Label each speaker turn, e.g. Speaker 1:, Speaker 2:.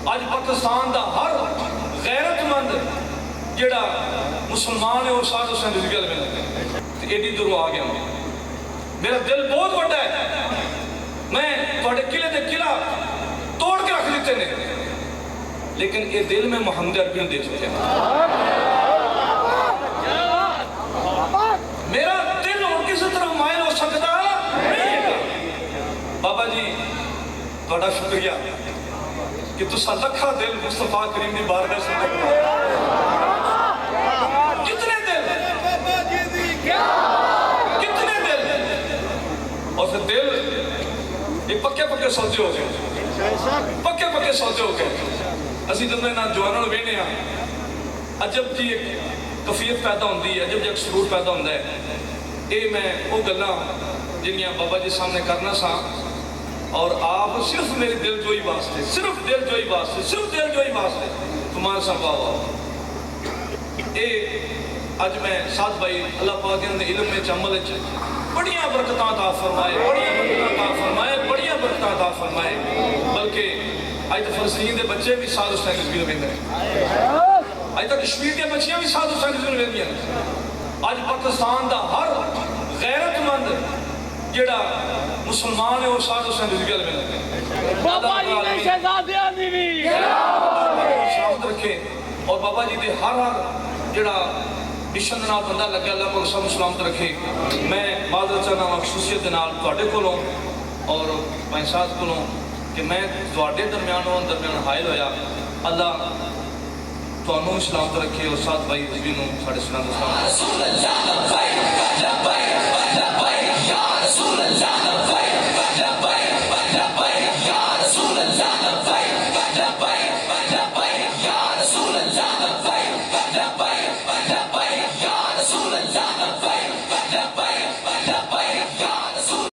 Speaker 1: اج پاکستان دا ہر غیرت مند جڑا مسلمان ہے وہ ساتھ حسین رضوی والے میں لگے ایڈی دوروں آ گیا میرا دل بہت بڑا ہے میں تھوڑے قلعے دے قلعہ توڑ کے رکھ دیتے ہیں لیکن یہ دل میں محمد عربی نے دے چکے ہیں میرا دل اور کسی طرح مائل ہو سکتا نہیں ہے بابا جی بڑا شکریہ کہ تسا لکھا دل مصطفیٰ کریم دی بارگاہ سے کتنے دل اور پھر دل یہ پکے پکے سوچے ہو گئے پکے پکے سوچے ہو گئے اسی جب میں جوانوں نے وینے ہاں عجب جی ایک کفیت پیدا ہوندی ہے عجب جی ایک سرور پیدا ہوندا ہے اے میں وہ گلاں جنیاں بابا جی سامنے کرنا سا اور آپ صرف میری دل جوئی واسطے صرف دل جوئی واسطے صرف دل جوئی واسطے تمہارے ساتھ باوا اے آج میں ساتھ بھائی اللہ پاک نے علم میں عمل بڑیاں برکتاں عطا فرمائے بڑیاں برکتاں عطا فرمائے بلکہ آج تو فلسطین دے بچے بھی ساتھ حسین رضوی میں ہیں آج تک کشمیر کے بچیاں بھی ساتھ حسین رضوی میں ہیں آج پاکستان دا ہر غیرت مند جڑا مسلمان ہے وہ ساتھ حسین رضوی والے میں لگے
Speaker 2: بابا جی نے شہزادیاں دی بھی
Speaker 1: سلامت رکھے اور بابا جی دے ہر جڑا مشن نال بندہ لگے اللہ کو سب سلامت رکھے میں معذرت چاہنا خصوصیت نال تواڈے کولوں اور میں ساتھ کولوں کہ میں تواڈے درمیان حائل ہویا اللہ تانوں سلامت رکھے اور ساتھ بھائی رضوی نوں ساڈے سلام